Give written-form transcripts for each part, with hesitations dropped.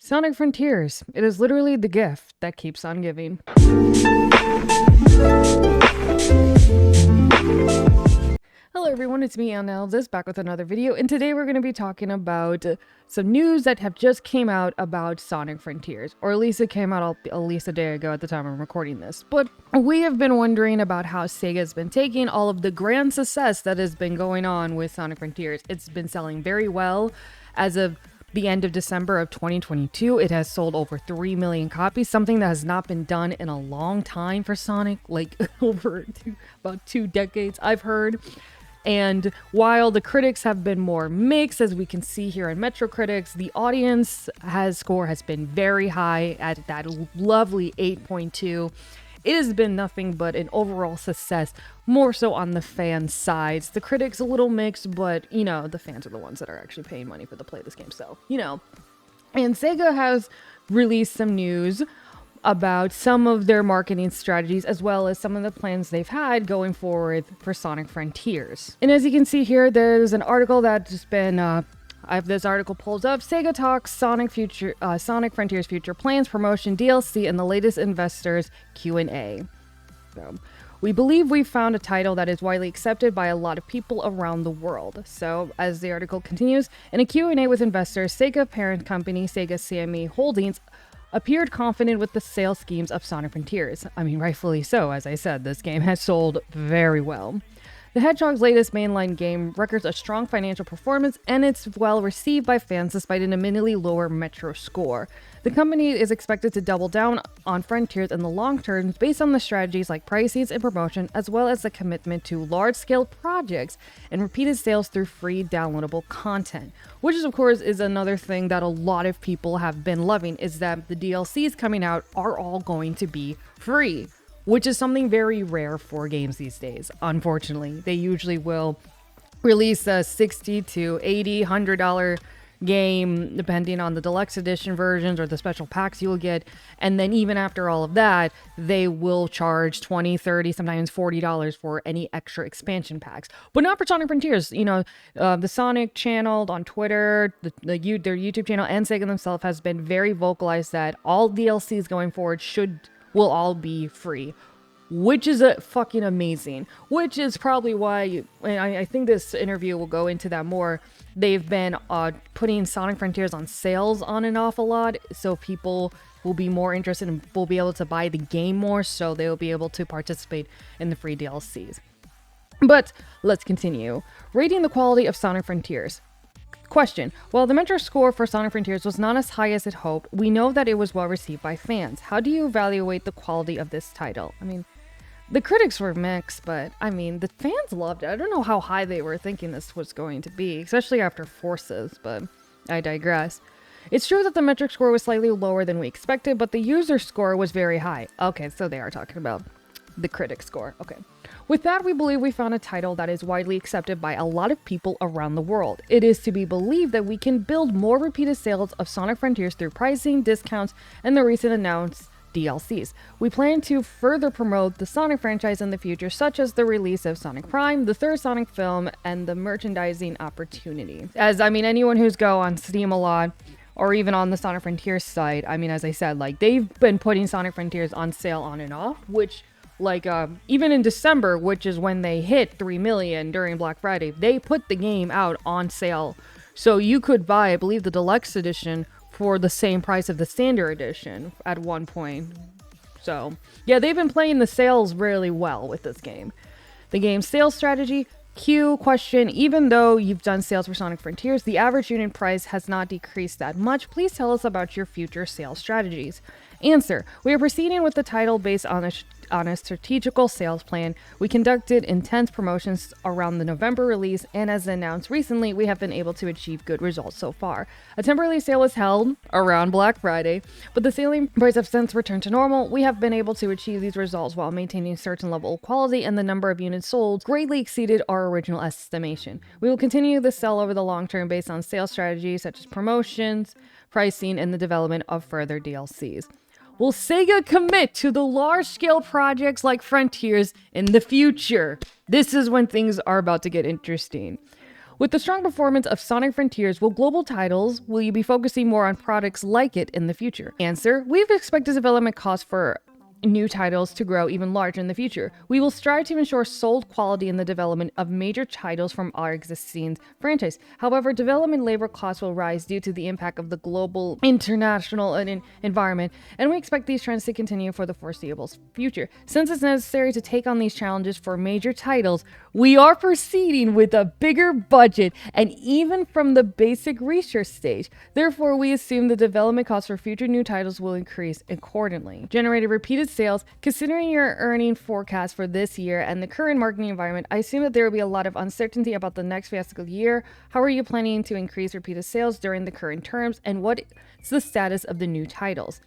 Sonic Frontiers. It is literally the gift that keeps on giving. Hello everyone, it's me, Annelvis, back with another video, and today we're going to be talking about some news that have just came out about Sonic Frontiers, or at least it came out at least a day ago at the time I'm recording this. But we have been wondering about how Sega's been taking all of the grand success that has been going on with Sonic Frontiers. It's been selling very well. As of the end of December of 2022, it has sold over 3 million copies, something that has not been done in a long time for Sonic, like about 2 decades, I've heard. And while the critics have been more mixed, as we can see here in Metacritic, the audience score has been very high at that lovely 8.2. It has been nothing but an overall success, more so on the fan sides. The critics a little mixed, but, you know, the fans are the ones that are actually paying money to play this game, so, you know. And Sega has released some news about some of their marketing strategies, as well as some of the plans they've had going forward for Sonic Frontiers. And as you can see here, there's an article that's just been, I have this article pulled up. Sega talks Sonic Frontiers future plans, promotion, DLC, and the latest investors Q&A. So, we believe we've found a title that is widely accepted by a lot of people around the world. So, as the article continues, in a Q&A with investors, Sega parent company Sega CME Holdings appeared confident with the sales schemes of Sonic Frontiers. I mean, rightfully so. As I said, this game has sold very well. The Hedgehog's latest mainline game records a strong financial performance, and it's well received by fans despite an admittedly lower Metro score. The company is expected to double down on Frontiers in the long term based on the strategies like pricing and promotion, as well as the commitment to large-scale projects and repeated sales through free downloadable content. Which is, of course, is another thing that a lot of people have been loving, is that the DLCs coming out are all going to be free. Which is something very rare for games these days, unfortunately. They usually will release a $60 to $80, $100 game, depending on the deluxe edition versions or the special packs you will get. And then even after all of that, they will charge $20, $30, sometimes $40 for any extra expansion packs. But not for Sonic Frontiers. You know, the Sonic channel on Twitter, their YouTube channel, and Sega themselves has been very vocalized that all DLCs going forward will all be free, which is fucking amazing. Which is probably why, and I think this interview will go into that more, they've been putting Sonic Frontiers on sales on and off a lot, so people will be more interested and will be able to buy the game more, so they'll be able to participate in the free DLCs. But let's continue. Rating the quality of Sonic Frontiers. Question. While the Metro score for Sonic Frontiers was not as high as it hoped, we know that it was well received by fans. How do you evaluate the quality of this title? I mean, the critics were mixed, but I mean, the fans loved it. I don't know how high they were thinking this was going to be, especially after Forces, but I digress. It's true that the metric score was slightly lower than we expected, but the user score was very high. Okay, so they are talking about the critic score. Okay. With that, we believe we found a title that is widely accepted by a lot of people around the world. It is to be believed that we can build more repeated sales of Sonic Frontiers through pricing, discounts, and the recent announced DLCs. We plan to further promote the Sonic franchise in the future, such as the release of Sonic Prime, the third Sonic film, and the merchandising opportunity. As, I mean, anyone who's go on Steam a lot, or even on the Sonic Frontiers site, I mean, as I said, like, they've been putting Sonic Frontiers on sale on and off, which, like, even in December, which is when they hit 3 million during Black Friday, they put the game out on sale. So you could buy, I believe, the deluxe edition for the same price of the standard edition at one point. So, yeah, they've been playing the sales really well with this game. The game's sales strategy. Question, even though you've done sales for Sonic Frontiers, the average unit price has not decreased that much. Please tell us about your future sales strategies. Answer, we are proceeding with the title based on a strategical sales plan. We conducted intense promotions around the November release, and as announced recently, we have been able to achieve good results so far. A temporary sale was held around Black Friday, but the selling price have since returned to normal. We have been able to achieve these results while maintaining a certain level of quality, and the number of units sold greatly exceeded our original estimation. We will continue the sell over the long term based on sales strategies such as promotions, pricing, and the development of further DLCs. Will Sega commit to the large-scale projects like Frontiers in the future? This is when things are about to get interesting. With the strong performance of Sonic Frontiers, will you be focusing more on products like it in the future? Answer: we've expected development costs for new titles to grow even larger in the future. We will strive to ensure sold quality in the development of major titles from our existing franchise. However, development labor costs will rise due to the impact of the global international environment, and we expect these trends to continue for the foreseeable future. Since it's necessary to take on these challenges for major titles, we are proceeding with a bigger budget and even from the basic research stage. Therefore, we assume the development costs for future new titles will increase accordingly. Generated repeated sales. Considering your earning forecast for this year and the current marketing environment, I assume that there will be a lot of uncertainty about the next fiscal year. How are you planning to increase repeated sales during the current terms, and what is the status of the new titles?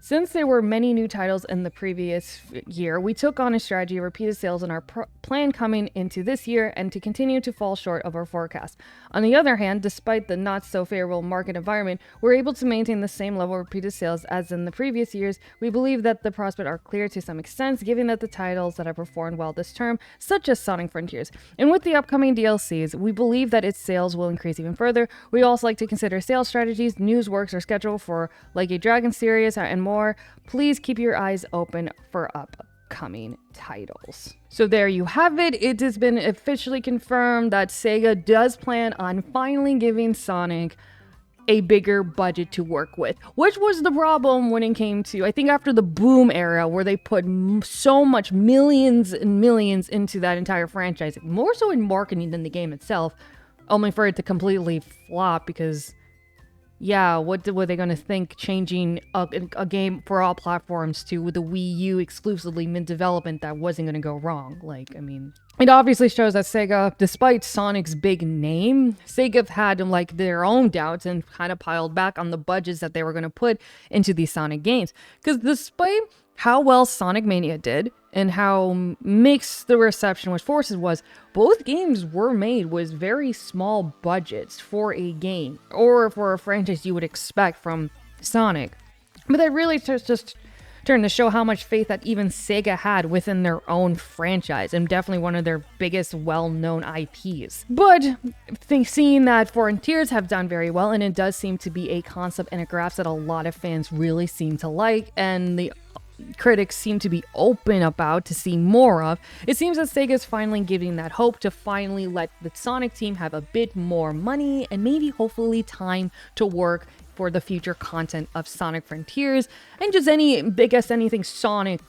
Since there were many new titles in the previous year, we took on a strategy of repeated sales in our plan coming into this year and to continue to fall short of our forecast. On the other hand, despite the not so favorable market environment, we're able to maintain the same level of repeated sales as in the previous years. We believe that the prospects are clear to some extent, given that the titles that have performed well this term, such as Sonic Frontiers. And with the upcoming DLCs, we believe that its sales will increase even further. We also like to consider sales strategies. News works are scheduled for Like a Dragon series and more. Please keep your eyes open for upcoming titles. So there you have it. It has been officially confirmed that Sega does plan on finally giving Sonic a bigger budget to work with, which was the problem when it came to, I think, after the Boom era, where they put so much millions and millions into that entire franchise, more so in marketing than the game itself, only for it to completely flop because, yeah, what were they going to think changing a game for all platforms to with the Wii U exclusively mid-development that wasn't going to go wrong? Like, I mean, it obviously shows that Sega, despite Sonic's big name, Sega had like their own doubts and kind of piled back on the budgets that they were going to put into these Sonic games. Because despite how well Sonic Mania did and how mixed the reception with Forces was, both games were made with very small budgets for a game or for a franchise you would expect from Sonic. But that really just turned to show how much faith that even Sega had within their own franchise, and definitely one of their biggest well-known IPs. But seeing that Frontiers have done very well, and it does seem to be a concept and a graph that a lot of fans really seem to like, and the critics seem to be open about to see more of, it seems that Sega is finally giving that hope to finally let the Sonic team have a bit more money and maybe hopefully time to work for the future content of Sonic Frontiers and just anything Sonic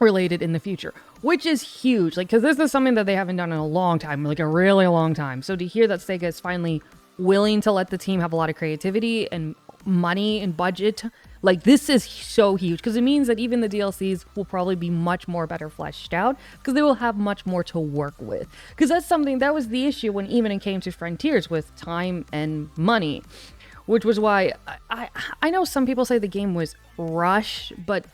related in the future, which is huge, like, because this is something that they haven't done in a long time, like a really long time. So to hear that Sega is finally willing to let the team have a lot of creativity and money and budget, like, this is so huge, because it means that even the DLCs will probably be much more better fleshed out, because they will have much more to work with. Because that was the issue when even it came to Frontiers, with time and money, which was why I know some people say the game was rushed, but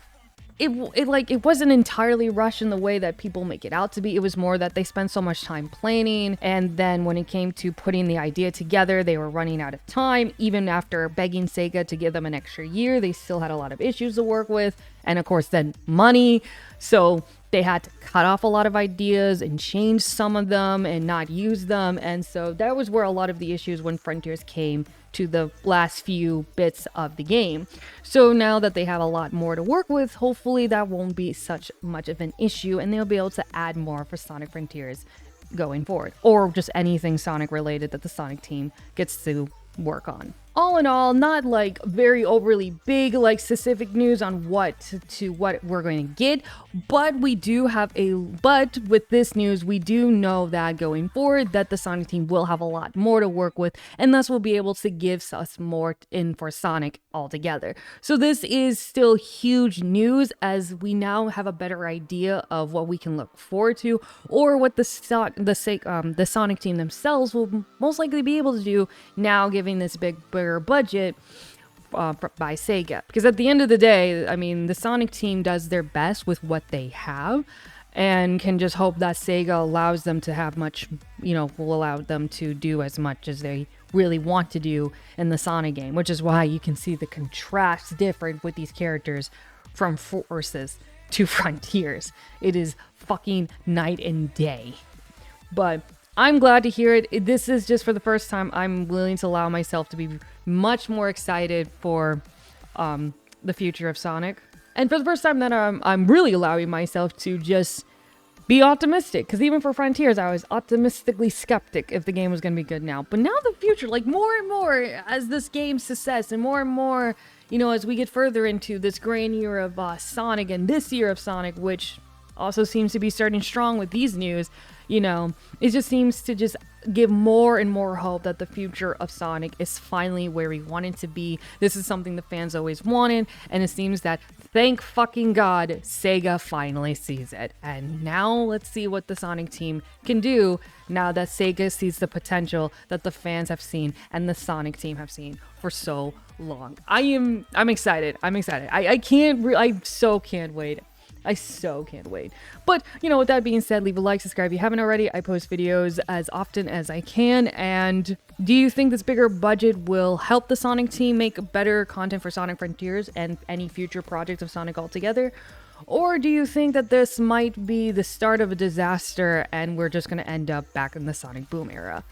it wasn't entirely rushed in the way that people make it out to be. It was more that they spent so much time planning, and then when it came to putting the idea together, they were running out of time. Even after begging Sega to give them an extra year, they still had a lot of issues to work with, and of course then money. So they had to cut off a lot of ideas and change some of them and not use them, and so that was where a lot of the issues when Frontiers came to the last few bits of the game. So now that they have a lot more to work with, hopefully that won't be such much of an issue, and they'll be able to add more for Sonic Frontiers going forward, or just anything Sonic related that the Sonic team gets to work on. All in all, not like very overly big, like specific news on what we're going to get, but with this news, we do know that going forward that the Sonic team will have a lot more to work with, and thus will be able to give us more in for Sonic altogether. So this is still huge news, as we now have a better idea of what we can look forward to, or what the Sonic team themselves will most likely be able to do now, giving this bigger budget by Sega. Because at the end of the day, I mean, the Sonic team does their best with what they have, and can just hope that Sega allows them to have will allow them to do as much as they really want to do in the Sonic game, which is why you can see the contrast different with these characters from Forces to Frontiers. It is fucking night and day. But I'm glad to hear it. This is just for the first time I'm willing to allow myself to be much more excited for the future of Sonic. And for the first time that I'm really allowing myself to just be optimistic. Because even for Frontiers, I was optimistically skeptic if the game was going to be good now. But now the future, like more and more as this game's success and more, as we get further into this grand year of Sonic and this year of Sonic, which also seems to be starting strong with these news, it just seems to just give more and more hope that the future of Sonic is finally where we want it to be. This is something the fans always wanted, and it seems that, thank fucking God, Sega finally sees it. And now let's see what the Sonic team can do now that Sega sees the potential that the fans have seen and the Sonic team have seen for so long. I'm excited. I so can't wait. I so can't wait. But, with that being said, leave a like, subscribe if you haven't already. I post videos as often as I can. And do you think this bigger budget will help the Sonic team make better content for Sonic Frontiers and any future projects of Sonic altogether? Or do you think that this might be the start of a disaster and we're just going to end up back in the Sonic Boom era?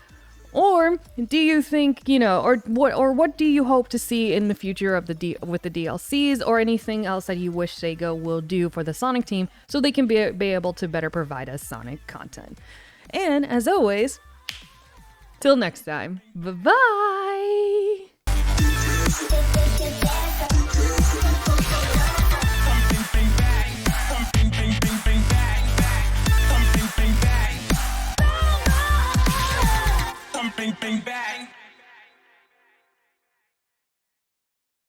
Or do you think, or what do you hope to see in the future of with the DLCs or anything else that you wish Sega will do for the Sonic team so they can be able to better provide us Sonic content? And as always, till next time, bye-bye!